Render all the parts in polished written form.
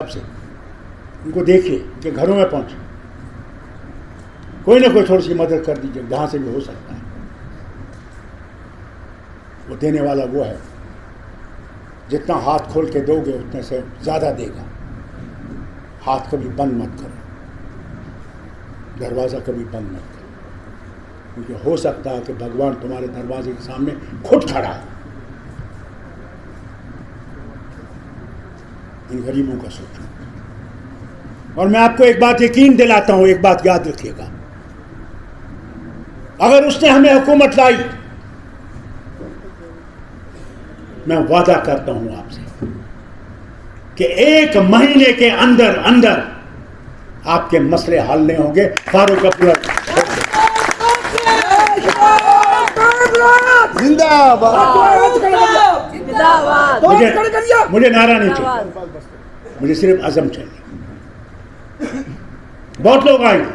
से उनको देखिए कि घरों में पहुंचे, कोई ना कोई थोड़ी सी मदद कर दीजिए जहां से भी हो सकता है। वो देने वाला वो है, जितना हाथ खोल के दोगे उतने से ज़्यादा देगा। हाथ कभी बंद मत करो, दरवाज़ा कभी बंद मत करो, क्योंकि हो सकता है कि भगवान तुम्हारे दरवाजे के सामने खुद खड़ा है। इन गरीबों का सोचो। और मैं आपको एक बात यकीन दिलाता हूं, एक बात याद रखिएगा, अगर उसने हमें हुकूमत लाई, मैं वादा करता हूं आपसे कि 1 महीने के अंदर अंदर आपके मसले हल नहीं होंगे। फारूक अब्दुल्ला मुझे नारा नहीं चाहिए, मुझे सिर्फ अज़म चाहिए। बहुत लोग आएंगे,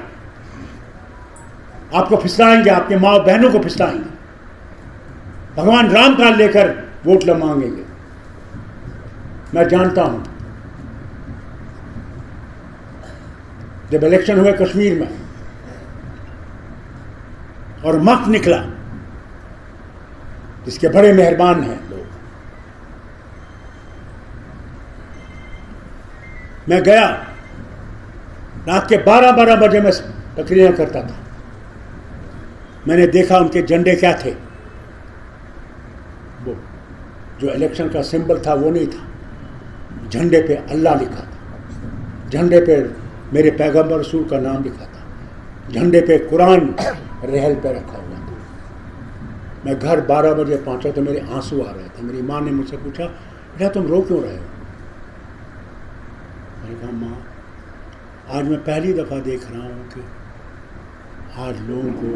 आपको फिसलाएंगे, आपके माँ बहनों को फिसलाएंगे, भगवान राम का लेकर वोट मांगेंगे। मैं जानता हूं, जब इलेक्शन हुए कश्मीर में और मख्त निकला, जिसके बड़े मेहरबान हैं लोग, मैं गया, रात के 12-12 बजे में तकरीरें करता था। मैंने देखा उनके झंडे क्या थे, वो जो इलेक्शन का सिंबल था वो नहीं था, झंडे पे अल्लाह लिखा था, झंडे पे मेरे पैगंबर रसूल का नाम लिखा था, झंडे पे कुरान रहल पे रखा हुआ था। मैं घर 12 बजे पहुंचा तो मेरे आंसू आ रहे थे। मेरी माँ ने मुझसे पूछा, बेटा तुम रो क्यों रहे हो? मैंने कहा, माँ आज मैं पहली दफ़ा देख रहा हूँ कि आज लोगों को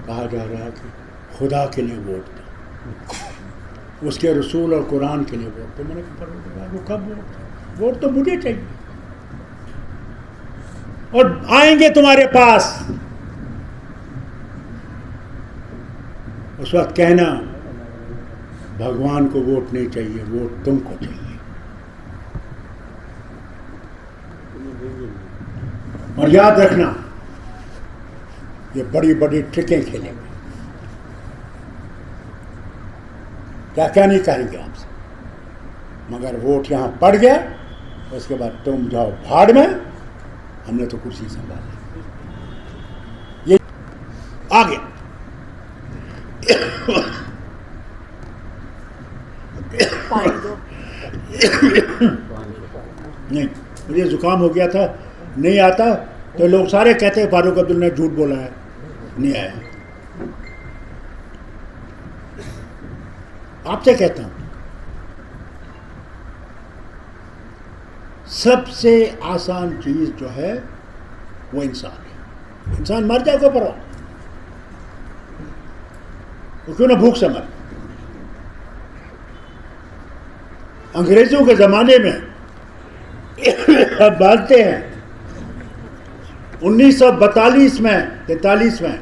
कहा जा रहा है कि खुदा के लिए वोट दो, उसके रसूल और कुरान के लिए वोट दो। मैंने कहा, वो कब वोट? वोट तो मुझे चाहिए, और आएंगे तुम्हारे पास, उस वक्त कहना भगवान को वोट नहीं चाहिए, वोट तुमको चाहिए। और याद रखना, ये बड़ी बड़ी ट्रिकें खेलेंगे, क्या क्या नहीं कहेंगे आपसे, मगर वोट यहां पड़ गया, उसके बाद तुम जाओ भाड़ में, हमने तो कुर्सी संभाली। ये आ गया। नहीं, मुझे जुकाम हो गया था, नहीं आता तो लोग सारे कहते हैं फारूक अब्दुल्ला ने झूठ बोला है, नहीं आया। आपसे कहता हूं, सबसे आसान चीज जो है वो इंसान है। इंसान मर जाए तो परवाह, वो क्यों ना भूख से मर। अंग्रेजों के जमाने में अब बांधते हैं, 1942 में 43 में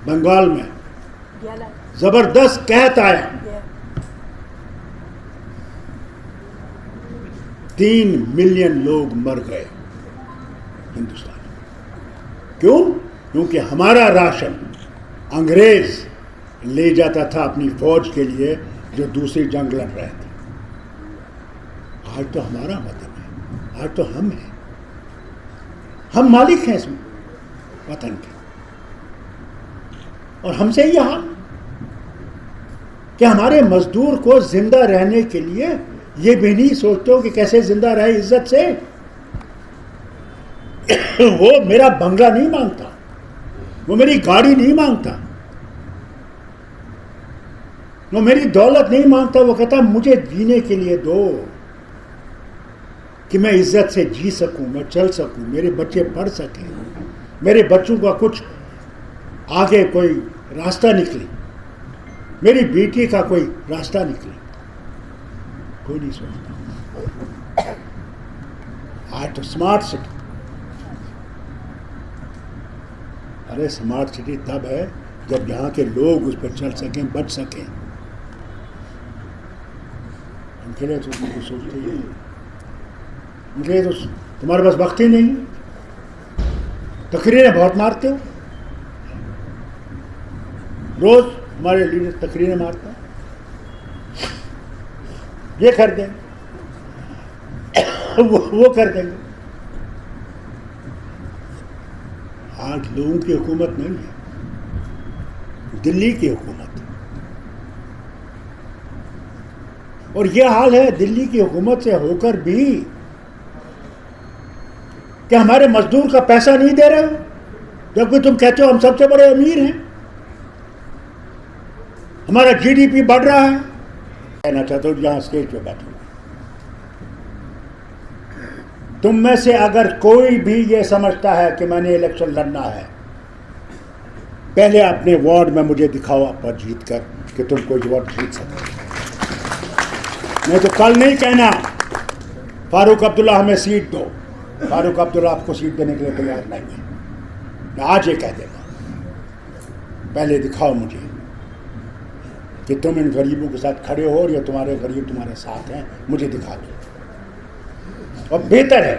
बंगाल में जबरदस्त कहत आया, 3 मिलियन लोग मर गए हिंदुस्तान में। क्यों? क्योंकि हमारा राशन अंग्रेज ले जाता था अपनी फौज के लिए जो दूसरी जंग लड़ रहे थे। आज तो हमारा वतन है, आज तो हम हैं, हम मालिक हैं इस वतन के, और हमसे ही हाल कि हमारे मजदूर को जिंदा रहने के लिए ये भी नहीं सोचते हो कि कैसे जिंदा रहे इज्जत से। वो मेरा बंगला नहीं मांगता, वो मेरी गाड़ी नहीं मांगता, वो मेरी दौलत नहीं मांगता, वो कहता मुझे जीने के लिए दो, कि मैं इज्जत से जी सकूं, मैं चल सकूं, मेरे बच्चे पढ़ सकें, मेरे बच्चों का कुछ आगे कोई रास्ता निकले, मेरी बेटी का कोई रास्ता निकले। कोई नहीं सोचता। आज तो स्मार्ट सिटी, अरे स्मार्ट सिटी तब है जब यहाँ के लोग उस पर चल सकें, बच सकें। उनके लिए तो सोचते ही मुझे तो तुम्हारे पास वक्त ही नहीं, तकरीरें बहुत मारते हो, रोज हमारे लीडर तकरीरें मारते हैं, ये कर देंगे वो कर देंगे। आज लोगों की हुकूमत नहीं है, दिल्ली की हुकूमत है। और यह हाल है दिल्ली की हुकूमत से होकर भी कि हमारे मजदूर का पैसा नहीं दे रहे हो, जबकि तुम कहते हो हम सबसे बड़े अमीर हैं, हमारा जीडीपी बढ़ रहा है। कहना चाहता हूं जहां स्टेज पे बैठे, तुम में से अगर कोई भी ये समझता है कि मैंने इलेक्शन लड़ना है, पहले अपने वार्ड में मुझे दिखाओ पर जीत कर कि तुम कोई वार्ड जीत सकते। नहीं तो कल नहीं कहना फारूक अब्दुल्ला हमें सीट दो, फारूक अब्दुल्ला आपको सीट देने के लिए तैयार नहीं है। मैं आज ये कह देगा, पहले दिखाओ मुझे कि तुम इन गरीबों के साथ खड़े हो और ये तुम्हारे गरीब तुम्हारे साथ हैं, मुझे दिखा दो। और बेहतर है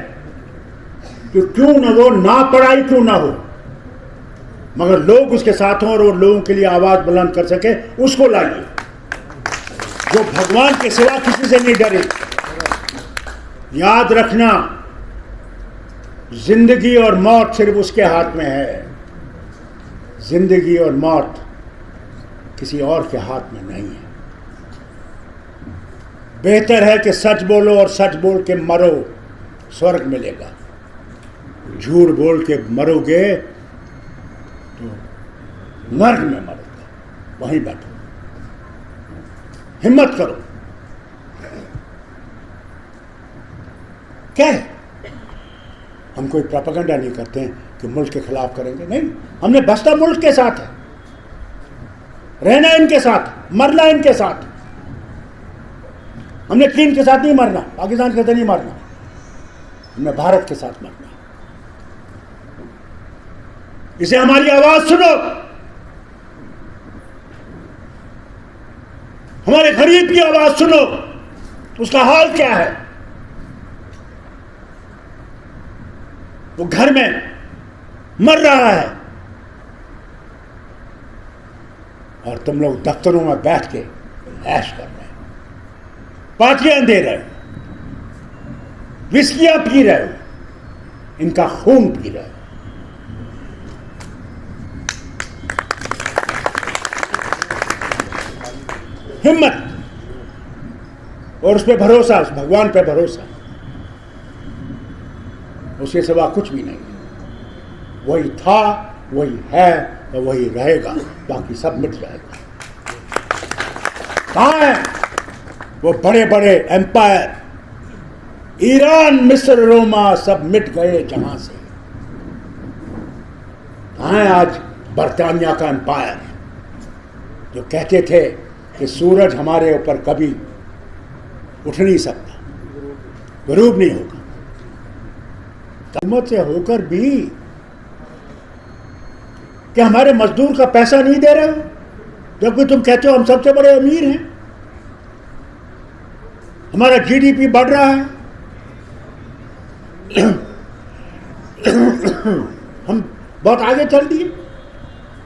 कि क्यों ना वो ना पढ़ाई क्यों ना हो, मगर लोग उसके साथ हों और वो लोगों के लिए आवाज बुलंद कर सके, उसको लाइए जो भगवान के सिवा किसी से नहीं डरे। याद रखना, जिंदगी और मौत सिर्फ उसके हाथ में है, जिंदगी और मौत किसी और के हाथ में नहीं है। बेहतर है कि सच बोलो और सच बोल के मरो, स्वर्ग मिलेगा। झूठ बोल के मरोगे तो नर्क में मरोगे। वहीं बैठो, हिम्मत करो। क्या है, हम कोई प्रोपेगेंडा नहीं करते हैं कि मुल्क के खिलाफ करेंगे, नहीं। हमने बसता मुल्क के साथ है, रहना इनके साथ, मरना इनके साथ। हमने चीन के साथ नहीं मरना, पाकिस्तान के साथ नहीं मरना, हमने भारत के साथ मरना। इसे हमारी आवाज सुनो, हमारे गरीब की आवाज सुनो, उसका हाल क्या है। वो घर में मर रहा है और तुम लोग दफ्तरों में बैठ के ऐश कर रहे हो, पार्टियां दे रहे हो, विस्कियां पी रहे हो, इनका खून पी रहे हो। हिम्मत और उस पर भरोसा, उस भगवान पे भरोसा, उसके सिवा कुछ भी नहीं। वही था, वही है और वही रहेगा, बाकी सब मिट जाएगा। कहां है वो बड़े बड़े एम्पायर, ईरान, मिस्र, रोमा, सब मिट गए जहां से। कहां है आज बरतानिया का एम्पायर जो कहते थे कि सूरज हमारे ऊपर कभी उठ नहीं सकता, गरूब नहीं होगा। हुकूमत से होकर भी कि हमारे मजदूर का पैसा नहीं दे रहे हो, जबकि तुम कहते हो हम सबसे बड़े अमीर हैं, हमारा जीडीपी बढ़ रहा है, हम बहुत आगे चल दिए,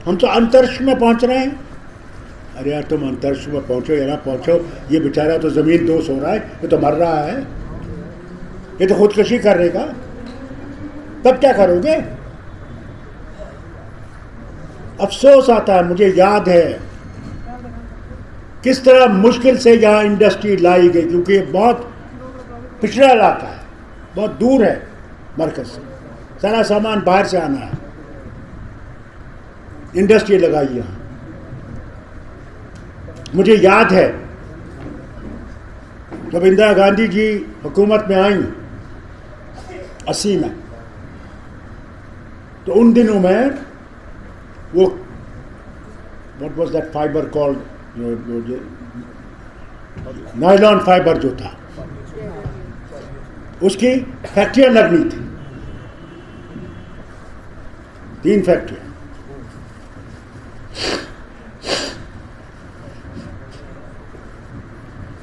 हम तो अंतरिक्ष में पहुंच रहे हैं। अरे यार, तुम अंतरिक्ष में पहुंचो या ना पहुंचो, ये बेचारा तो जमीन दोष हो रहा है, ये तो मर रहा है, ये तो खुदकशी करेगा, तब क्या करोगे। अफसोस आता है, मुझे याद है किस तरह मुश्किल से यहाँ इंडस्ट्री लाई गई, क्योंकि ये बहुत पिछड़ा इलाका है, बहुत दूर है मरकज से, सारा सामान बाहर से आना है। इंडस्ट्री लगाई यहाँ। मुझे याद है जब इंदिरा गांधी जी हुकूमत में आई 80 में, तो उन दिनों में वो what was that fibre called, nylon fibre जो था, उसकी फैक्ट्रियां लगनी थी, 3 फैक्ट्रियां।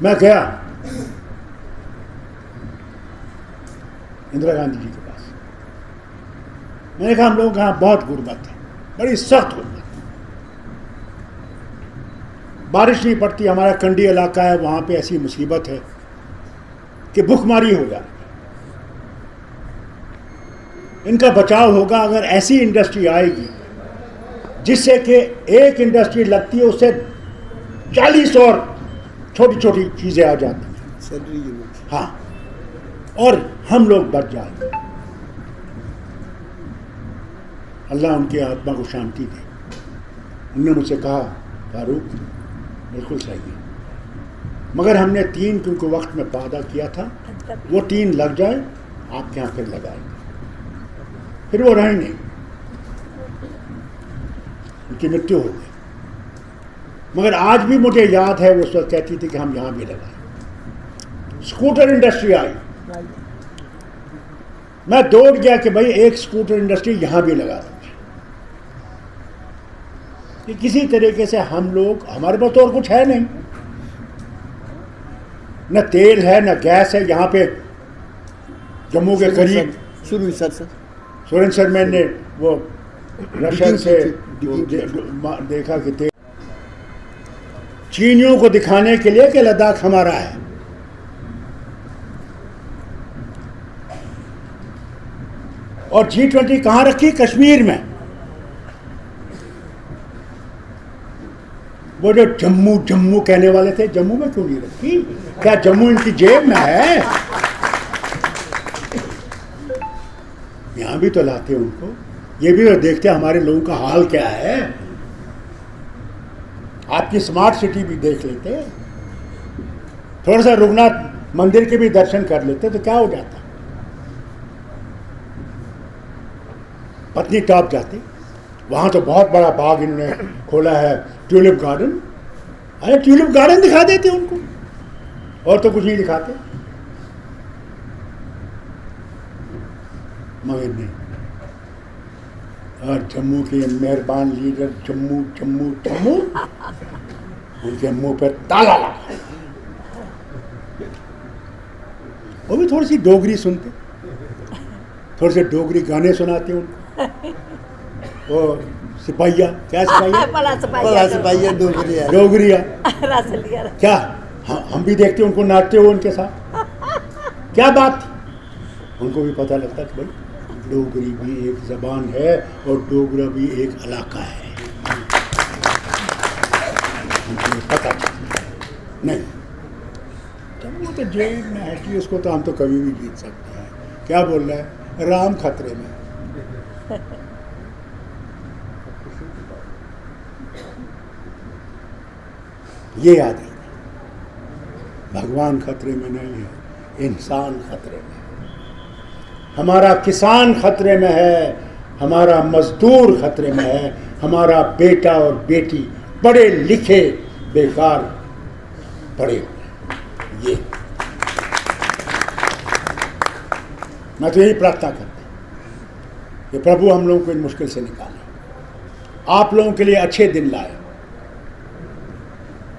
मैं गया, इंदिरा गांधी जी के पास। मैंने कहा हम लोगों के यहाँ बहुत गुर्बत है, बड़ी सख्त गुर्बत। बारिश नहीं पड़ती, हमारा कंडी इलाका है, वहाँ पे ऐसी मुसीबत है कि भूखमारी हो जाती। इनका बचाव होगा अगर ऐसी इंडस्ट्री आएगी जिससे कि एक इंडस्ट्री लगती है उससे 40 और छोटी छोटी चीज़ें आ जाती हैं। हाँ, और हम लोग बच जाएंगे। अल्लाह उनकी आत्मा को शांति दे। उन्होंने मुझसे कहा फारूक बिल्कुल सही है, मगर हमने 3 क्योंकि वक्त में वादा किया था, वो 3 लग जाए आपके यहाँ फिर लगाएंगे, फिर वो रहे नहीं, उनकी मृत्यु हो गई। मगर आज भी मुझे याद है वो उस वक्त कहती थी कि हम यहाँ भी लगाएं। स्कूटर इंडस्ट्री आई, मैं दौड़ गया कि भाई एक स्कूटर इंडस्ट्री यहाँ भी लगा दो। कि किसी तरीके से हम लोग, हमारे पास तो और कुछ है नहीं, न तेल है न गैस है। यहाँ पे जम्मू के करीब सुरेंद्र मैंने वो रशियन से देखा कि तेल चीनियों को दिखाने के लिए कि लद्दाख हमारा है। और G20 कहाँ रखी? कश्मीर में। वो जो जम्मू जम्मू कहने वाले थे, जम्मू में क्यों नहीं रखी? क्या जम्मू इनकी जेब में है? यहां भी तो लाते उनको, ये भी तो देखते हमारे लोगों का हाल क्या है। आपकी स्मार्ट सिटी भी देख लेते, थोड़ा सा रघुनाथ मंदिर के भी दर्शन कर लेते तो क्या हो जाता। पत्नी टॉप जाते, वहाँ तो बहुत बड़ा बाग इन्होंने खोला है, ट्यूलिप गार्डन। अरे ट्यूलिप गार्डन दिखा देते उनको, और तो कुछ नहीं दिखाते। मगर नहीं, और जम्मू के मेहरबान लीडर जम्मू जम्मू जम्मू, उनके मुंह पर ताला लगा। वो भी थोड़ी सी डोगरी सुनते, थोड़े से डोगरी गाने सुनाते उनको। वो सिपाहिया, क्या सिपाहिया डोगरिया क्या, हम भी देखते उनको नाचते हुए उनके साथ। क्या बात थी, उनको भी पता लगता कि भाई डोगरी भी एक जबान है और डोगरा भी एक इलाका है। उनको पता नहीं, जब वो तो जेल में है कि उसको तो हम तो कभी भी जीत सकते हैं। क्या बोल रहा है, राम खतरे में। ये याद है, भगवान खतरे में नहीं है, इंसान खतरे में है। हमारा किसान खतरे में है, हमारा मजदूर खतरे में है, हमारा बेटा और बेटी पढ़े लिखे बेकार पड़े हुए। ये मैं तो यही प्रार्थना करता हूँ कि प्रभु हम लोगों को इन मुश्किल से निकाले, आप लोगों के लिए अच्छे दिन लाए,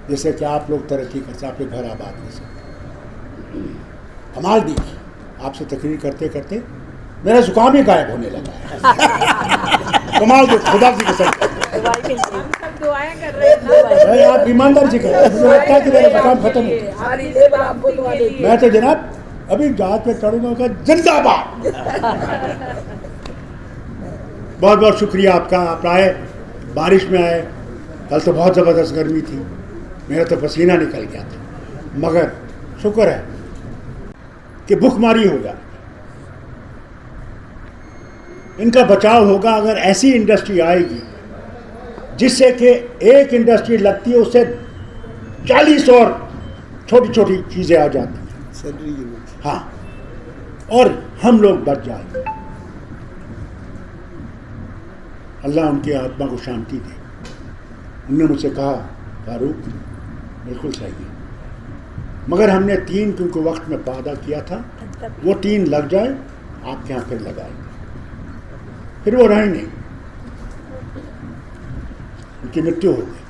जैसे कि आप लोग तरक्की कर सकें, आपके घर आबाद कर सकें। कमाल देखिए, आपसे तकरीर करते करते मेरा जुकाम ही गायब होने लगा है। कमाल दो, खुदा की कसम, आप ईमानदार जी कर, मुझे लगता है कि मेरा जुकाम खत्म हो। मैं तो जनाब अभी जहाज पे चढ़ूंगा, जिंदाबाद। बहुत बहुत शुक्रिया आपका, आप आए, बारिश में आए। कल तो बहुत ज़बरदस्त गर्मी थी, मेरा तो पसीना निकल गया था, मगर शुक्र है कि भूखमारी हो जाए। इनका बचाव होगा अगर ऐसी इंडस्ट्री आएगी जिससे कि एक इंडस्ट्री लगती है उससे 40 और छोटी छोटी चीज़ें आ जाती हैं। हाँ, और हम लोग बच जाएंगे। अल्लाह उनकी आत्मा को शांति दे। उन्होंने मुझसे कहा फारूक बिल्कुल सही है, मगर हमने 3 क्योंकि वक्त में वादा किया था, वो 3 लग जाए आपके यहाँ फिर लगाएंगे, फिर वो रहे नहीं, उनकी मृत्यु हो गई।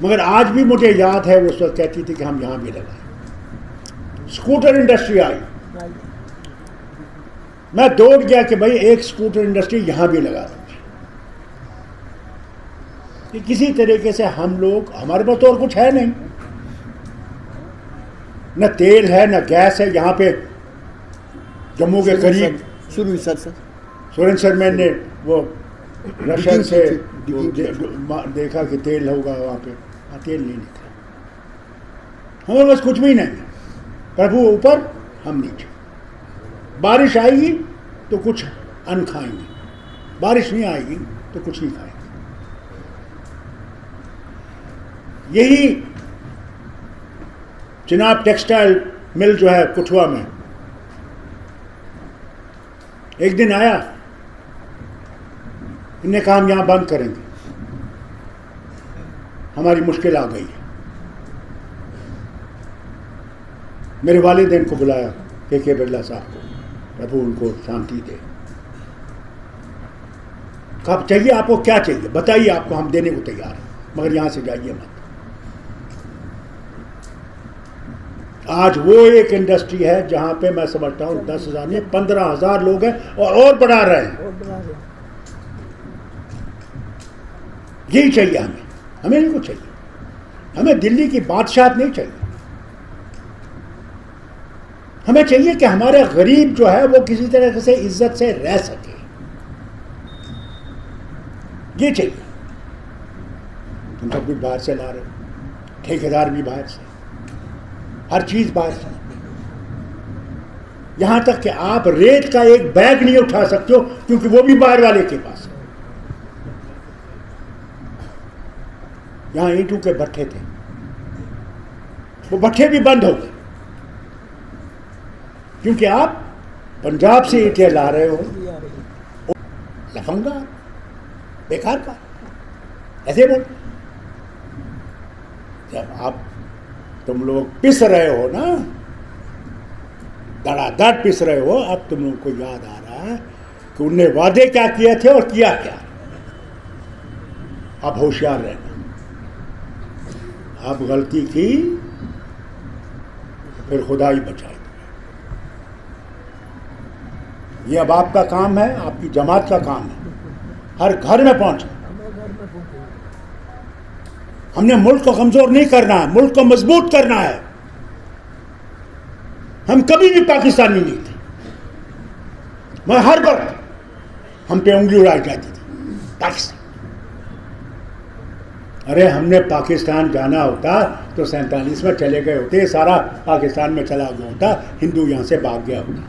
मगर आज भी मुझे याद है वो उस वक्त कहती थी कि हम यहाँ भी लगाएं। स्कूटर इंडस्ट्री आई, मैं दौड़ गया कि भाई एक स्कूटर इंडस्ट्री यहां भी लगा दो। कि किसी तरीके से हम लोग, हमारे पास तो और कुछ है नहीं, न तेल है न गैस है। यहाँ पे जम्मू के करीब सुरेंद्र मैन ने वो रशियन से देखा कि तेल होगा वहाँ पे, तेल नहीं निकला। हमारे पास कुछ भी नहीं, प्रभु ऊपर हम नीचे। बारिश आएगी तो कुछ अन्न खाएंगे, बारिश नहीं आएगी तो कुछ नहीं खाएंगे। यही चिनाब टेक्सटाइल मिल जो है कुठवा में, एक दिन आया, इनने कहा हम यहां बंद करेंगे, हमारी मुश्किल आ गई है। मेरे वालिदैन को बुलाया, के बिरला साहब को, प्रभु उनको शांति दे। कब चाहिए आपको, क्या चाहिए बताइए, आपको हम देने को तैयार हैं, मगर यहां से जाइए मत। आज वो एक इंडस्ट्री है जहां पे मैं समझता हूं 10,000 नहीं 15,000 लोग हैं और बढ़ा रहे हैं। यही चाहिए हमें, हमें नहीं कुछ चाहिए। हमें दिल्ली की बादशाहत नहीं चाहिए। हमें चाहिए कि हमारे गरीब जो है वो किसी तरह से इज्जत से रह सके, ये चाहिए। तुम सब कुछ बाहर से ला रहे हो, ठेकेदार भी बाहर से, हर चीज बाहर से। यहां तक कि आप रेत का एक बैग नहीं उठा सकते हो क्योंकि वो भी बाहर वाले के पास है। यहां ईंटों के भट्ठे थे, वो भट्ठे भी बंद हो गए क्योंकि आप पंजाब से ईंटें ला रहे हो। लफंगा, बेकार का, ऐसे बोल। जब आप तुम लोग पिस रहे हो ना, धड़ाधड़ पिस रहे हो, अब तुम लोगों को याद आ रहा है कि उनने वादे क्या किए थे और किया क्या। अब होशियार रहना। आप गलती की फिर खुदा ही बचाए। ये अब आपका काम है, आपकी जमात का काम है, हर घर में पहुंचे। हमने मुल्क को कमजोर नहीं करना है, मुल्क को मजबूत करना है। हम कभी भी पाकिस्तानी नहीं थे, मगर हर वक्त हम पे उंगली उड़ाई जाती थी पाकिस्तान। अरे हमने पाकिस्तान जाना होता तो 47 में चले गए होते, सारा पाकिस्तान में चला गया होता, हिंदू यहां से भाग गया होता।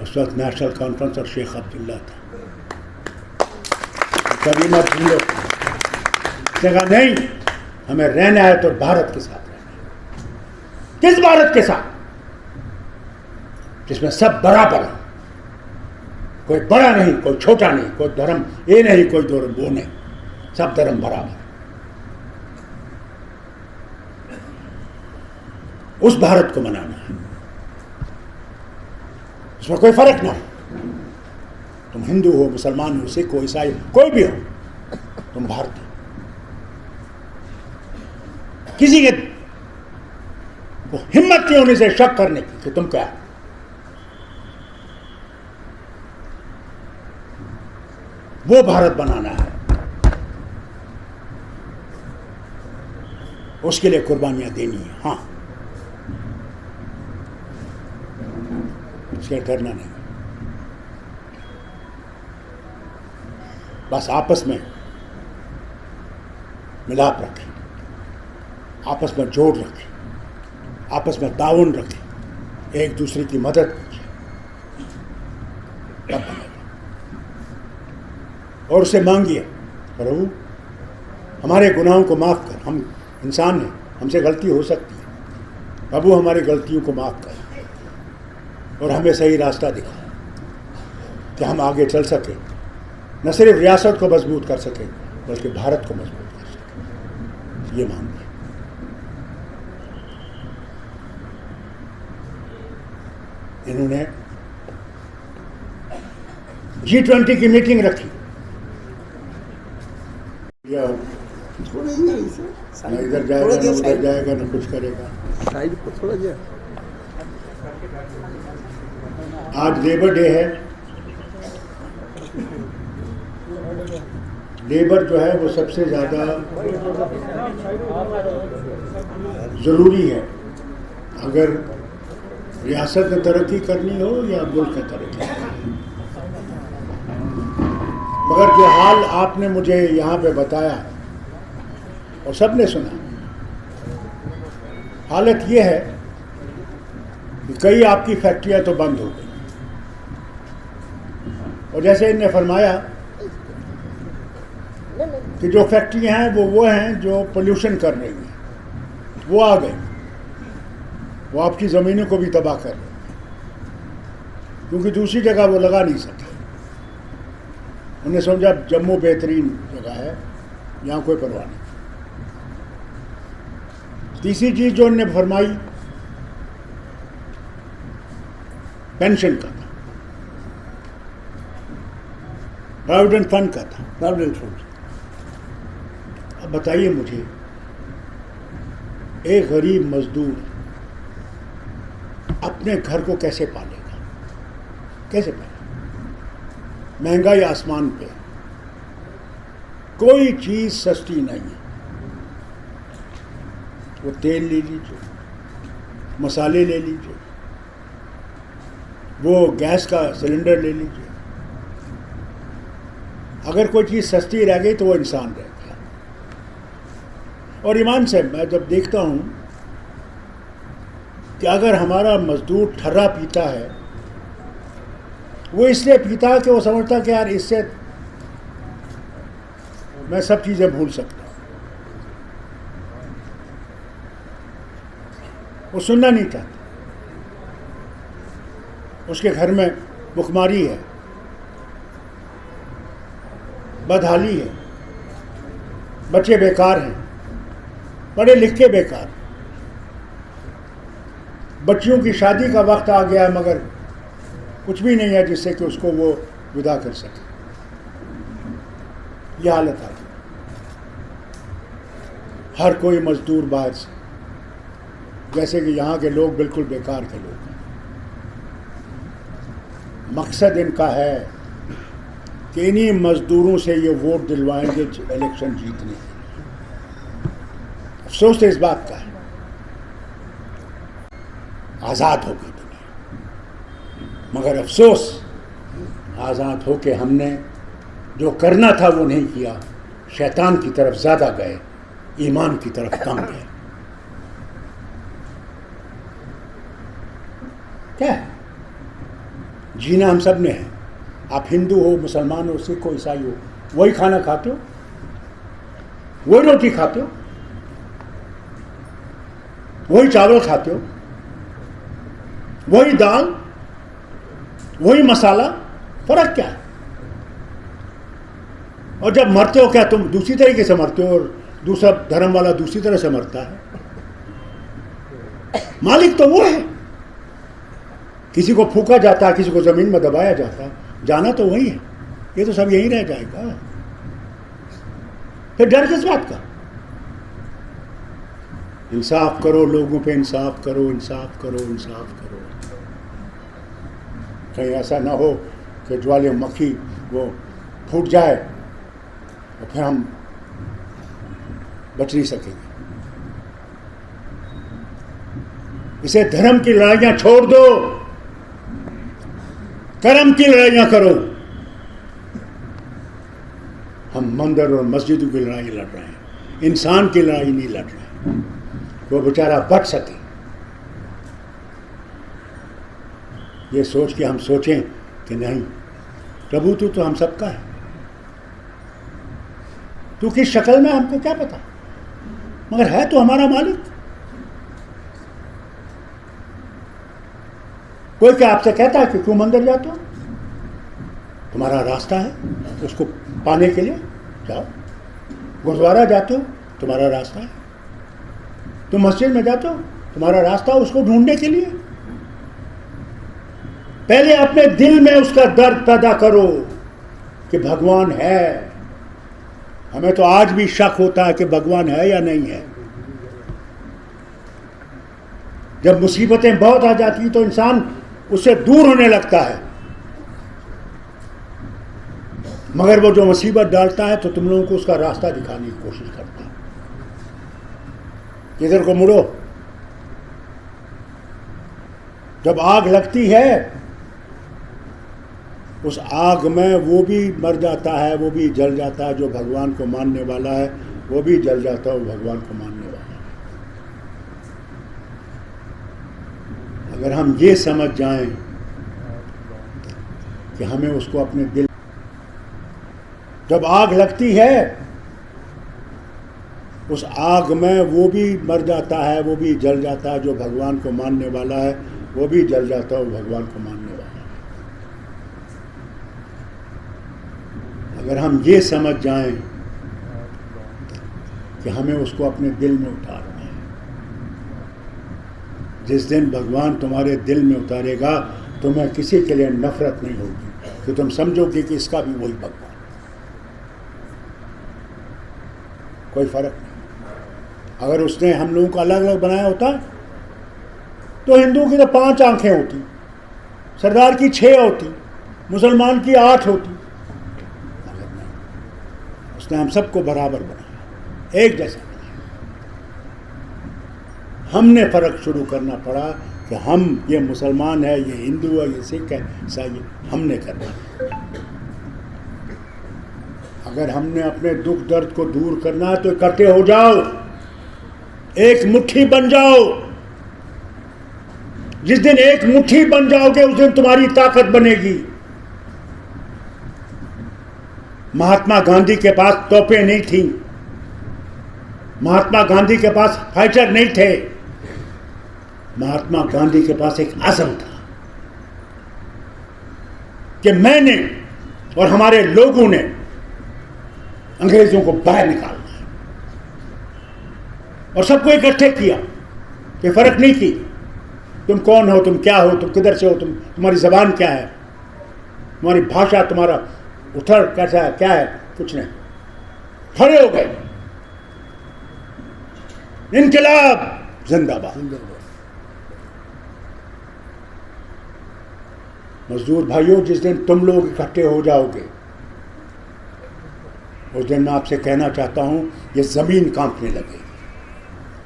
उस वक्त नेशनल कॉन्फ्रेंस और शेख अब्दुल्ला था। कभी मत भूलो, कहा नहीं, हमें रहना है तो भारत के साथ रहना है। किस भारत के साथ? जिसमें सब बराबर है, कोई बड़ा नहीं, कोई छोटा नहीं, कोई धर्म ये नहीं, कोई धर्म वो नहीं, सब धर्म बराबर। उस भारत को मनाना है, उसमें कोई फर्क ना हो। तुम हिंदू हो, मुसलमान हो, सिख हो, ईसाई, कोई भी हो, तुम भारतीय। किसी के को हिम्मत नहीं होने से शक करने की कि तुम क्या। वो भारत बनाना है, उसके लिए कुर्बानियां देनी है। हाँ, इसके डरना नहीं। बस आपस में मिलाप रखें, आपस में जोड़ रखें, आपस में ताउन रखें, एक दूसरे की मदद कीजिए, तब बनेगा। और उससे मांगिए, प्रभु हमारे गुनाहों को माफ़ कर, हम इंसान हैं, हमसे गलती हो सकती है, प्रभु हमारी गलतियों को माफ़ कर और हमें सही रास्ता दिखा कि हम आगे चल सकें, न सिर्फ रियासत को मजबूत कर सकें बल्कि भारत को मजबूत कर सकें। ये मांगिए। इन्होंने G20 की मीटिंग रखी, न इधर जाएगा न उधर जाएगा न कुछ करेगा। आज लेबर डे है। लेबर जो है वो सबसे ज़्यादा ज़रूरी है अगर रियासत ने तरक्की करनी हो या मुल्क ने तरक्की करनी हो। मगर जो हाल आपने मुझे यहाँ पे बताया और सबने सुना, हालत ये है कि कई आपकी फैक्ट्रियाँ तो बंद हो गई और जैसे इन्हें फरमाया कि जो फैक्ट्रियाँ हैं वो हैं जो पोल्यूशन कर रही हैं, वो आ गई, वो आपकी ज़मीनों को भी तबाह कर रही हैं, क्योंकि दूसरी जगह वो लगा नहीं सके। उन्हें समझा जम्मू बेहतरीन जगह है, यहाँ कोई परवाह नहीं। तीसरी चीज़ जो उन्होंने फरमाई पेंशन का था, प्रोविडेंट फंड का था, प्रोविडेंट फंड। अब बताइए मुझे, एक गरीब मजदूर अपने घर को कैसे पालेगा, कैसे पालेगा? महंगाई आसमान पे, कोई चीज़ सस्ती नहीं है। वो तेल ले लीजिए, मसाले ले लीजिए, वो गैस का सिलेंडर ले लीजिए, अगर कोई चीज़ सस्ती रह गई तो वो इंसान रह गया। और ईमान से मैं जब देखता हूँ कि अगर हमारा मजदूर ठर्रा पीता है, वो इसलिए पीता है कि वो समझता कि यार इससे मैं सब चीज़ें भूल सकता हूँ। वो सुनना नहीं चाहता। उसके घर में भुखमारी है, बदहाली है, बच्चे बेकार हैं, पढ़े लिखे बेकार, बच्चियों की शादी का वक्त आ गया मगर कुछ भी नहीं है जिससे कि उसको वो विदा कर सके। ये हालत आ गई। हर कोई मजदूर बाहर से, जैसे कि यहाँ के लोग बिल्कुल बेकार के लोग हैं। मकसद इनका है कि इन्हीं मजदूरों से ये वोट दिलवाएंगे इलेक्शन जीतने के लिए। अफसोस तो इस बात का है, आज़ाद हो गई दुनिया, मगर अफसोस आज़ाद हो के हमने जो करना था वो नहीं किया। शैतान की तरफ ज़्यादा गए, ईमान की तरफ कम गए। क्या है? जीना हम सब ने है। आप हिंदू हो, मुसलमान हो, सिख हो, ईसाई हो, वही खाना खाते हो, वही रोटी खाते हो, वही चावल खाते हो, वही दाल, वही मसाला, फर्क क्या है? और जब मरते हो क्या तुम दूसरी तरीके से मरते हो और दूसरा धर्म वाला दूसरी तरह से मरता है? मालिक तो वो है। किसी को फूका जाता है, किसी को जमीन में दबाया जाता है, जाना तो वही है। ये तो सब यहीं रह जाएगा। फिर डर किस बात का? इंसाफ करो, लोगों पे इंसाफ करो, इंसाफ करो, इंसाफ करो। कहीं ऐसा ना हो कि ज्वालामुखी वो फूट जाए और फिर हम बच नहीं सकेंगे। इसे धर्म की लड़ाइयां छोड़ दो, कर्म की लड़ाइयां करो। हम मंदिर और मस्जिदों की लड़ाई लड़ रहे हैं, इंसान की लड़ाई नहीं लड़ रहे हैं, वो बेचारा बच सके। ये सोच के हम सोचें कि नहीं, प्रभु तू तो हम सबका है, तू किस शक्ल में हमको क्या पता, मगर है तो हमारा मालिक। कोई क्या आपसे कहता है कि क्यों मंदिर जाते हो? तुम्हारा रास्ता है उसको पाने के लिए जाओ। गुरुद्वारा जाते हो, तुम्हारा रास्ता है। तुम मस्जिद में जाते हो, तुम्हारा रास्ता है उसको ढूंढने के लिए। पहले अपने दिल में उसका दर्द पैदा करो कि भगवान है। हमें तो आज भी शक होता है कि भगवान है या नहीं है। जब मुसीबतें बहुत आ जाती तो इंसान उससे दूर होने लगता है। मगर वो जो मुसीबत डालता है तो तुम लोगों को उसका रास्ता दिखाने की कोशिश करता है। इधर को मुड़ो। जब आग लगती है उस आग में वो भी मर जाता है, वो भी जल जाता है। जो भगवान को मानने वाला है वो भी जल जाता है, वो भगवान को मानने वाला है। अगर हम ये समझ जाएं कि हमें उसको अपने दिल, जब आग लगती है उस आग में वो भी मर जाता है, वो भी जल जाता है। जो भगवान को मानने वाला है वो भी जल जाता है, वो भगवान को मानने वाला है। अगर हम ये समझ जाएं कि हमें उसको अपने दिल में उतारना है, जिस दिन भगवान तुम्हारे दिल में उतारेगा तुम्हें किसी के लिए नफरत नहीं होगी, तो तुम समझोगे कि इसका भी वही भगवान, कोई फर्क नहीं। अगर उसने हम लोगों को अलग अलग बनाया होता तो हिंदू की तो 5 आंखें होती, सरदार की 6 होती, मुसलमान की 8 होती। मगर नहीं, उसने हम सबको बराबर बनाया, एक जैसा बनाया। हमने फर्क शुरू करना पड़ा कि हम, ये मुसलमान है, ये हिंदू है, ये सिख है, ईसाई, हमने करना है। अगर हमने अपने दुख दर्द को दूर करना है तो इकट्ठे हो जाओ, एक मुट्ठी बन जाओ। जिस दिन एक मुट्ठी बन जाओगे उस दिन तुम्हारी ताकत बनेगी। महात्मा गांधी के पास तोपें नहीं थी, महात्मा गांधी के पास फाइटर नहीं थे, महात्मा गांधी के पास एक आज़म था कि मैंने और हमारे लोगों ने अंग्रेजों को बाहर निकालना है, और सबको इकट्ठे किया। कोई फर्क नहीं की तुम कौन हो, तुम क्या हो, तुम किधर से हो, तुम्हारी जबान क्या है, तुम्हारी भाषा, तुम्हारा उथर कैसा है, क्या है, कुछ नहीं। खड़े हो गए, इनकलाब जिंदाबाद। मजदूर भाइयों, जिस दिन तुम लोग इकट्ठे हो जाओगे उस दिन मैं आपसे कहना चाहता हूं, ये जमीन कांपने लगेगी।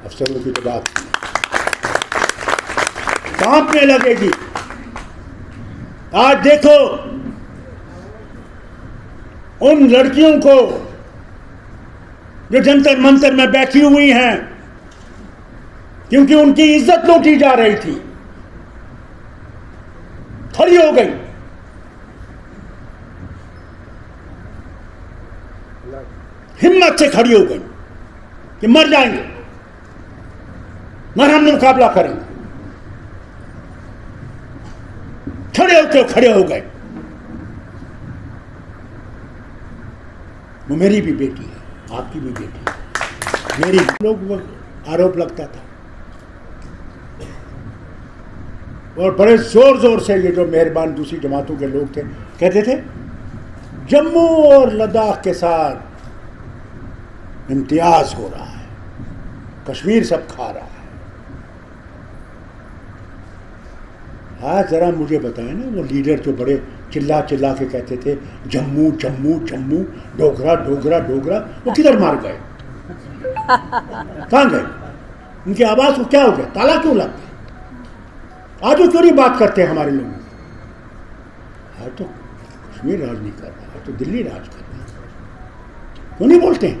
अफसरों की तो बात कांपने लगेगी। आज देखो उन लड़कियों को जो जंतर मंतर में बैठी हुई हैं, क्योंकि उनकी इज्जत लूटी जा रही थी, खड़ी हो गई। हिम्मत से खड़ी हो गई कि मर जाएंगे मगर हम मुकाबला करेंगे। खड़े हो गए। वो मेरी भी बेटी है, आपकी भी बेटी है, मेरी लोग आरोप लगता था, और बड़े जोर जोर से ये जो मेहरबान दूसरी जमातों के लोग थे कहते थे जम्मू और लद्दाख के साथ इम्तियाज हो रहा है, कश्मीर सब खा रहा है। हाँ, जरा मुझे बताएं ना, वो लीडर जो बड़े चिल्ला चिल्ला के कहते थे जम्मू जम्मू जम्मू, डोगरा डोगरा डोगरा, वो किधर मार गए, कहाँ गए? उनकी आवाज को क्या हो गया, ताला क्यों लग गया? आज वो क्यों नहीं बात करते हमारे लोग? आज तो कश्मीर राज नहीं कर रहा, आज तो दिल्ली राज कर रहा है, क्यों नहीं बोलते हैं?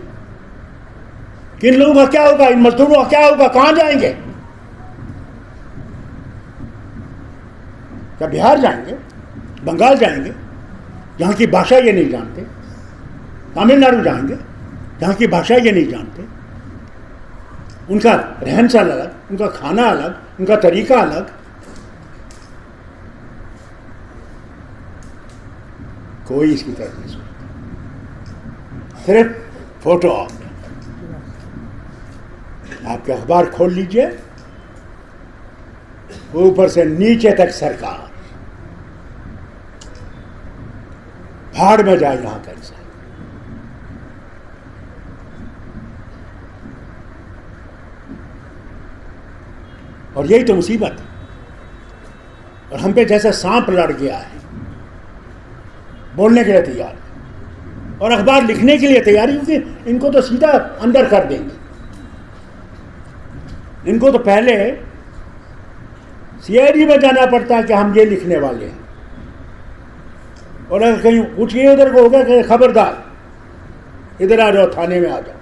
किन लोगों का क्या होगा, इन मजदूरों का क्या होगा, कहां जाएंगे? क्या बिहार जाएंगे, बंगाल जाएंगे, जहां की भाषा ये नहीं जानते? तमिलनाडु जाएंगे, जहां की भाषा ये नहीं जानते? उनका रहन सहन अलग, उनका खाना अलग, उनका तरीका अलग। कोई इसकी तरफ नहीं सोचता, सिर्फ फोटो ऑप। आपके अखबार खोल लीजिए, ऊपर से नीचे तक सरकार, भाड़ में जाए यहां का इंसान। और यही तो मुसीबत है। और हम पे जैसा सांप लड़ गया है, बोलने के लिए तैयार और अखबार लिखने के लिए तैयार, क्योंकि इनको तो सीधा अंदर कर देंगे। इनको तो पहले सीआईडी में जाना पड़ता है कि हम ये लिखने वाले हैं, और अगर कहीं कुछ ये उधर को होगा कि खबरदार इधर आ जाओ, थाने में आ जाओ।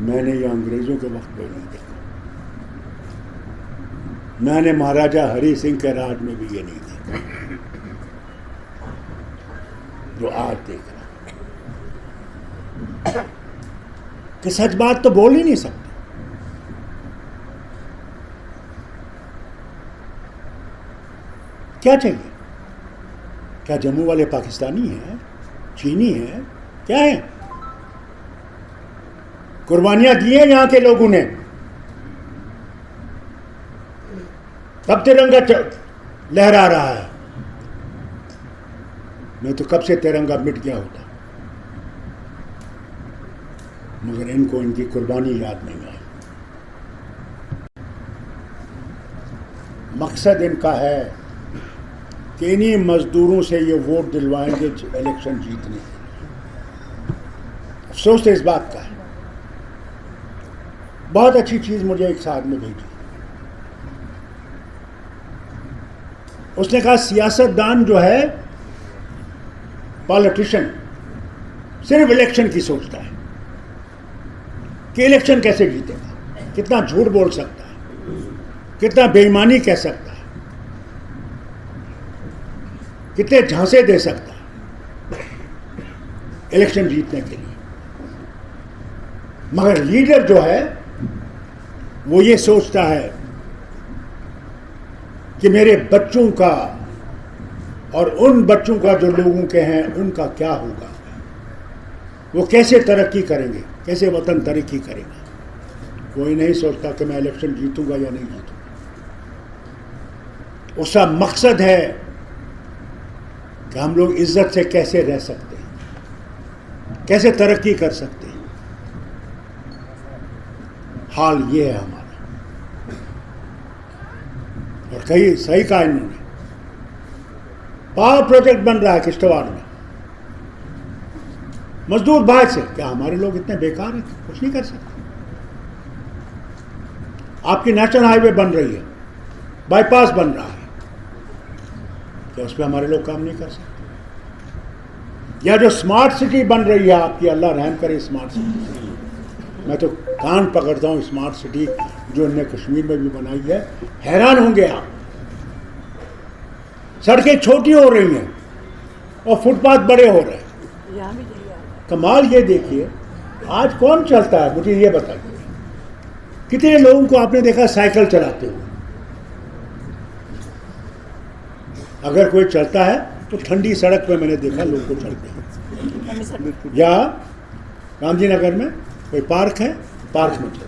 मैंने ये अंग्रेजों के वक्त में नहीं देखा, मैंने महाराजा हरि सिंह के राज में भी ये नहीं देखा जो आज देख रहा कि सच बात तो बोल ही नहीं सकते। क्या चाहिए? क्या जम्मू वाले पाकिस्तानी हैं, चीनी हैं, क्या है? कुर्बानियां दी हैं यहां के लोगों ने, तब तिरंगा लहरा रहा है। नहीं तो कब से तिरंगा मिट गया होता, मगर इनको इनकी कुर्बानी याद नहीं आई। मकसद इनका है कि इन्हीं मजदूरों से ये वोट दिलवाएंगे इलेक्शन जीतने। अफसोस तो इस बात का है। बहुत अच्छी चीज मुझे एक साहब ने भेजी, उसने कहा सियासतदान जो है, पॉलिटिशियन, सिर्फ इलेक्शन की सोचता है कि इलेक्शन कैसे जीतेगा, कितना झूठ बोल सकता है, कितना बेईमानी कह सकता है, कितने झांसे दे सकता है इलेक्शन जीतने के लिए। मगर लीडर जो है वो ये सोचता है कि मेरे बच्चों का और उन बच्चों का जो लोगों के हैं उनका क्या होगा, वो कैसे तरक्की करेंगे, कैसे वतन तरक्की करेगा। कोई नहीं सोचता कि मैं इलेक्शन जीतूंगा या नहीं जीतूंगा। उसका मकसद है कि हम लोग इज्जत से कैसे रह सकते हैं, कैसे तरक्की कर सकते हैं। हाल ये है हमारा। और कहीं सही कहा इन्होंने, पावर प्रोजेक्ट बन रहा है किश्तवाड़ में, मजदूर भाई से। क्या हमारे लोग इतने बेकार हैं, कुछ नहीं कर सकते? आपकी नेशनल हाईवे बन रही है, बाईपास बन रहा है, क्या उस पर हमारे लोग काम नहीं कर सकते? या जो स्मार्ट सिटी बन रही है आपकी, अल्लाह रहम करे स्मार्ट सिटी। मैं तो कान पकड़ता हूँ स्मार्ट सिटी जो इन्हें कश्मीर में भी बनाई है। हैरान होंगे आप, सड़कें छोटी हो रही हैं और फुटपाथ बड़े हो रहे हैं। कमाल ये देखिए, आज कौन चलता है मुझे ये बताइए। कितने लोगों को आपने देखा साइकिल चलाते हुए? अगर कोई चलता है तो ठंडी सड़क पे मैंने देखा लोगों को चलते हैं। या गांधी नगर में कोई पार्क है, पार्क में चलते,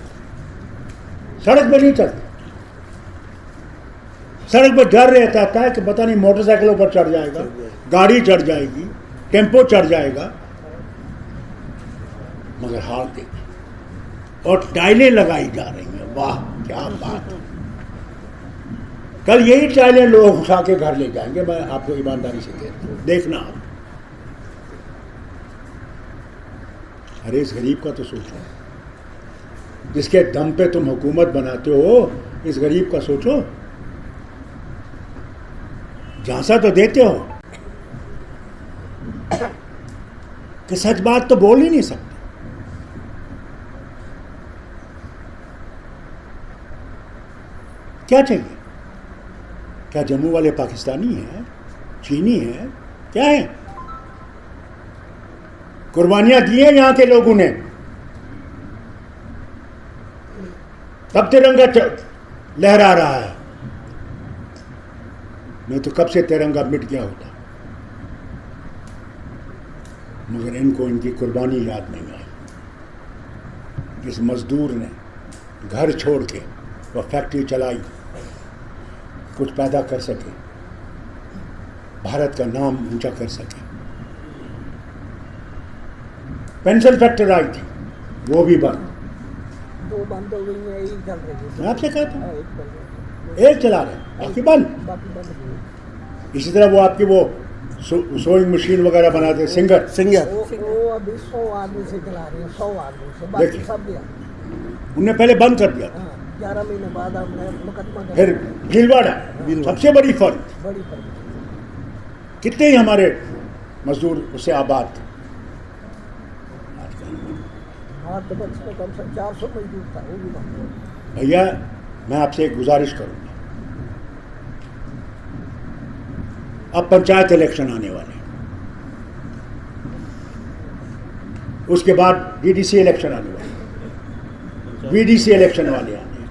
सड़क पे नहीं चलते। सड़क पे डर रहता है कि पता नहीं मोटरसाइकिलों पर चढ़ जाएगा, गाड़ी चढ़ जाएगी, टेम्पो चढ़ जाएगा। मगर हाल देखिए, और टाइलें लगाई जा रही हैं। वाह क्या बात है। कल यही टाइलें लोग उठा के घर ले जाएंगे, मैं आपको ईमानदारी से कहता हूं, देखना आप। अरे इस गरीब का तो सोचो, जिसके दम पे तुम हुकूमत बनाते हो, इस गरीब का सोचो। झांसा तो देते हो कि सच बात तो बोल ही नहीं सकते। क्या चाहिए? क्या जम्मू वाले पाकिस्तानी हैं, चीनी हैं, क्या है? कुर्बानियां दी हैं यहां के लोगों ने, तब तिरंगा लहरा रहा है। नहीं तो कब से तिरंगा मिट गया होता। मगर इनको इनकी कुर्बानी याद नहीं आई। इस मजदूर ने घर छोड़ के वह फैक्ट्री चलाई, कुछ पैदा कर सके, भारत का नाम ऊंचा कर सके। पेंसिल फैक्ट्री आई थी, वो भी बंद। दो बंद हो गई हैं, एक चल रही है। मैं आपसे कहता हूँ एक चल रही है, एक चला रहे हैं, बाकी बंद। बाकी बंद हो गई। इसी तरह वो आपकी वो सोइंग मशीन वगैरह बनाते हैं, सिंगर वो अभी 100 आदमी से चला रहे हैं, 100 आदमी से, बाकी देखिए। सब गया। उनने पहले बंद कर दिया था। हाँ, 11 महीने बाद हमने मुकदमा कर फिर भीलवाड़ा सबसे बड़ी फर्क, बड़ी फर्क। कितने ही हमारे मजदूर उससे आबाद थे। हाँ, तो बस में कम से कम 400 मजदूर था, वो भी बंद हो गया। भैया मैं आपसे एक गुजारिश करूंगा, अब पंचायत इलेक्शन आने वाले हैं, उसके बाद डीडीसी इलेक्शन आने वाले हैं, वीडीसी इलेक्शन वाले आने हैं,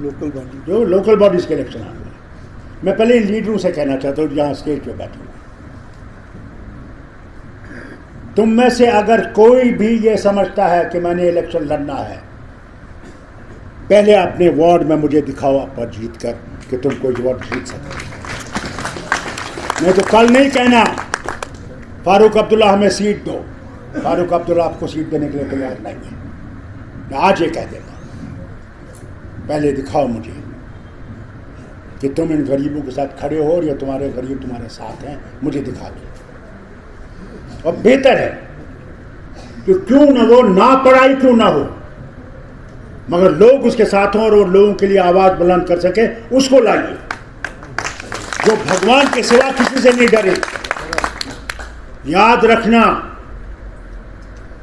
लोकल बॉडी जो लोकल बॉडीज के इलेक्शन आने वाले हैं। मैं पहले इन लीडरों से कहना चाहता हूँ जहाँ स्टेज पे बैठे हुए, तुम में से अगर कोई भी ये समझता है कि मैंने इलेक्शन लड़ना है, पहले अपने वार्ड में मुझे दिखाओ आप पर जीत कर कि तुम कोई वार्ड जीत सकते। नहीं तो कल नहीं कहना फारूक अब्दुल्ला हमें सीट दो, फारूक अब्दुल्ला आपको सीट देने के लिए तैयार नहीं है। मैं आज ये कह देगा, पहले दिखाओ मुझे कि तुम इन गरीबों के साथ खड़े हो और या तुम्हारे गरीब तुम्हारे साथ हैं, मुझे दिखा दो। और बेहतर है कि क्यों ना वो ना पढ़ाई क्यों ना हो, मगर लोग उसके साथ हों और वो लोगों के लिए आवाज बुलंद कर सके, उसको लाइए जो भगवान के सिवा किसी से नहीं डरे। याद रखना,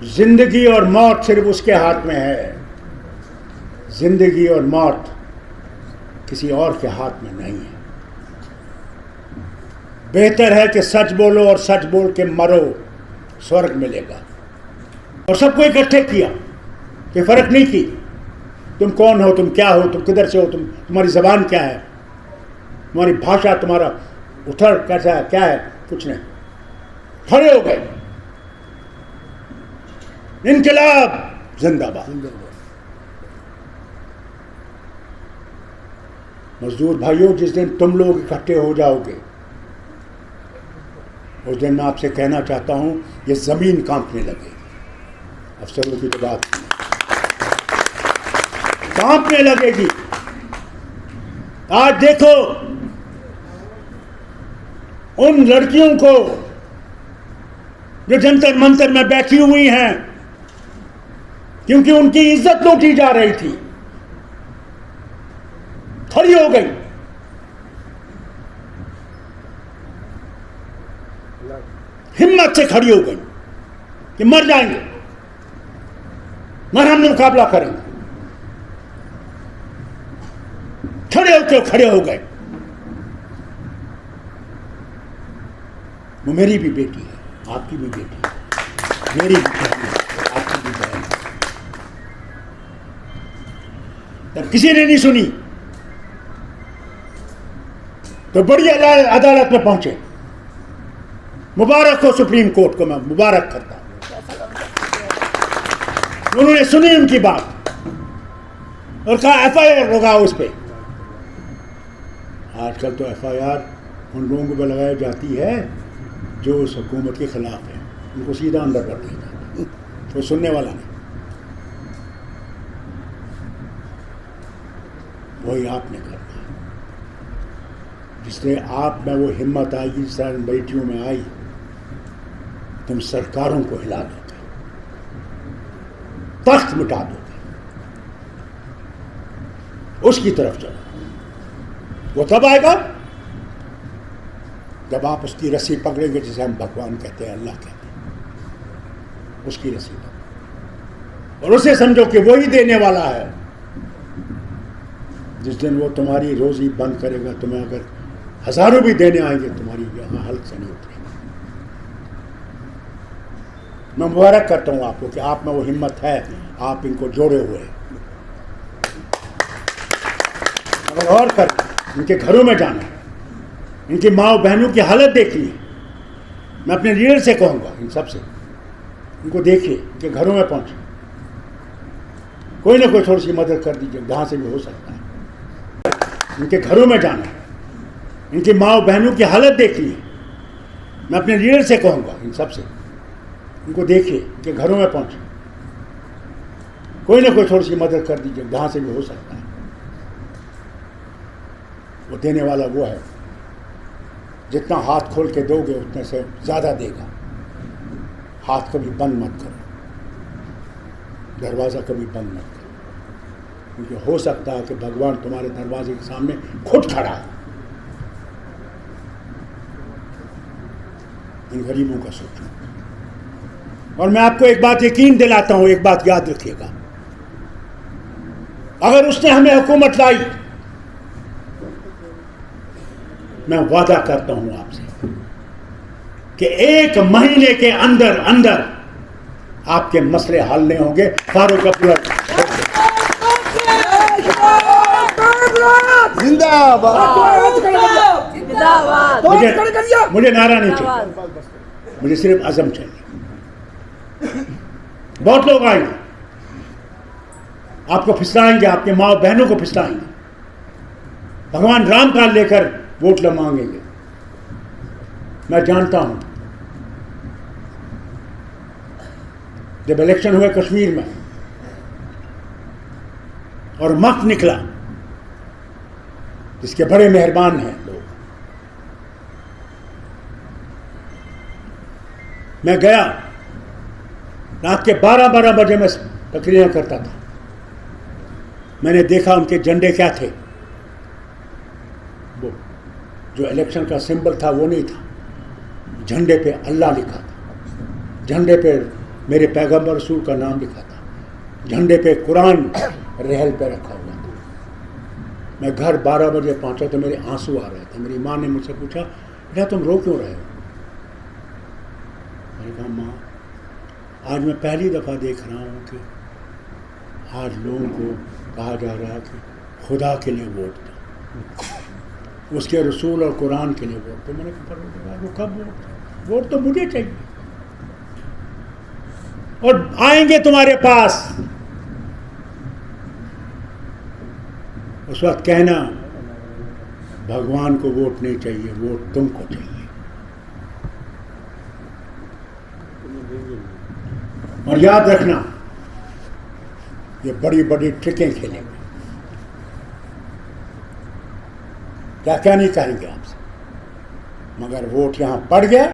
जिंदगी और मौत सिर्फ उसके हाथ में है, जिंदगी और मौत किसी और के हाथ में नहीं है। बेहतर है कि सच बोलो और सच बोल के मरो, स्वर्ग मिलेगा। और सबको इकट्ठे किया कि फर्क नहीं की तुम कौन हो, तुम क्या हो, तुम किधर से हो, तुम्हारी जबान क्या है, तुम्हारी भाषा, तुम्हारा उथर कैसा है, क्या है, कुछ नहीं। खड़े हो गए, इनकलाब जिंदाबाद। मजदूर भाइयों, जिस दिन तुम लोग इकट्ठे हो जाओगे उस दिन मैं आपसे कहना चाहता हूं, ये जमीन कांपने लगे। अफसरों की तो बात कांपने लगेगी। आज देखो उन लड़कियों को जो जंतर मंतर में बैठी हुई हैं, क्योंकि उनकी इज्जत लूटी जा रही थी, खड़ी हो गई। हिम्मत से खड़ी हो गई कि मर जाएंगे मगर हम मुकाबला करेंगे। खड़े हो गए। वो मेरी भी बेटी है, आपकी भी बेटी है, मेरी भी बहन है, आपकी भी बहन है। तब किसी ने नहीं सुनी तो बड़ी अदालत में पहुंचे। मुबारक हो सुप्रीम कोर्ट को, मैं मुबारक करता हूं। उन्होंने सुनी उनकी बात और कहा एफआईआर लगाओ उस पर। आजकल तो एफआईआर उन लोगों को लगाई जाती है जो उस हुकूमत के खिलाफ है, उनको सीधा अंदर कर दिया जाता है, तो सुनने वाला नहीं। वही आपने करना है। जिससे आप में वो हिम्मत आएगी, जिस तरह बेटियों में आई, तुम सरकारों को हिला दोगे, तख्त मिटा दोगे। उसकी तरफ चलो। वो तब आएगा जब आप उसकी रस्सी पकड़ेंगे, जिसे हम भगवान कहते हैं, अल्लाह कहते हैं, उसकी रस्सी पकड़ो और उसे समझो कि वही देने वाला है। जिस दिन वो तुम्हारी रोजी बंद करेगा, तुम्हें अगर हजारों भी देने आएंगे, तुम्हारी यहां हल्क से नहीं उतरेगी। मैं मुबारक करता हूं आपको कि आप में वो हिम्मत है, आप इनको जोड़े हुए हैं। अगर और कर इनके घरों में जाना, इनकी माँ बहनों की हालत देखनी है, मैं अपने लीडर से कहूँगा, इन सब से, इनको देखिए, इनके घरों में पहुँचे, कोई ना कोई थोड़ी सी मदद कर दीजिए जहाँ से भी हो सकता है। इनके घरों में जाना, इनकी माँ बहनों की हालत देखनी है, मैं अपने लीडर से कहूँगा, इन सब से, इनको देखिए, इनके घरों में पहुँचे, कोई ना कोई थोड़ी सी मदद कर दीजिए, जहां से भी हो सकता है। वो देने वाला वो है, जितना हाथ खोल के दोगे उतने से ज़्यादा देगा। हाथ कभी बंद मत करो, दरवाज़ा कभी बंद मत करो, क्योंकि हो सकता है कि भगवान तुम्हारे दरवाजे के सामने खुद खड़ा है। इन गरीबों का सोचो। और मैं आपको एक बात यकीन दिलाता हूं, एक बात याद रखिएगा, अगर उसने हमें हुकूमत लाई, मैं वादा करता हूं आपसे कि 1 महीने के अंदर अंदर आपके मसले हल नहीं होंगे। फारूक अब्दुल्ला मुझे नारा नहीं चाहिए, मुझे सिर्फ अज़म चाहिए। बहुत लोग आएंगे, आपको फिसलाएंगे, आपके माँ बहनों को फिसलाएंगे, भगवान राम का लेकर वोट मांगेंगे। मैं जानता हूं, जब इलेक्शन हुए कश्मीर में और मत निकला, जिसके बड़े मेहरबान हैं लोग, मैं गया, रात के 12-12 बजे मैं तकरीरें करता था। मैंने देखा उनके झंडे क्या थे, वो जो इलेक्शन का सिंबल था वो नहीं था, झंडे पे अल्लाह लिखा था, झंडे पे मेरे पैगंबर रसूल का नाम लिखा था, झंडे पे कुरान रहल पे रखा हुआ था। मैं घर 12 बजे पहुंचा तो मेरे आंसू आ रहे थे। मेरी माँ ने मुझसे पूछा, बेटा तुम रो क्यों रहे हो? मैंने कहा, माँ आज मैं पहली दफ़ा देख रहा हूँ कि आज लोगों को कहा जा रहा है कि खुदा के लिए वोट दो, उसके रसूल और कुरान के लिए वोट दो। मैंने कहा, वो कब वोट तो मुझे चाहिए, और आएंगे तुम्हारे पास, उस वक्त कहना भगवान को वोट नहीं चाहिए, वोट तुमको चाहिए। और याद रखना, ये बड़ी बड़ी ट्रिकें खेलेंगे, क्या क्या नहीं कहेंगे आपसे, मगर वोट यहां पड़ गया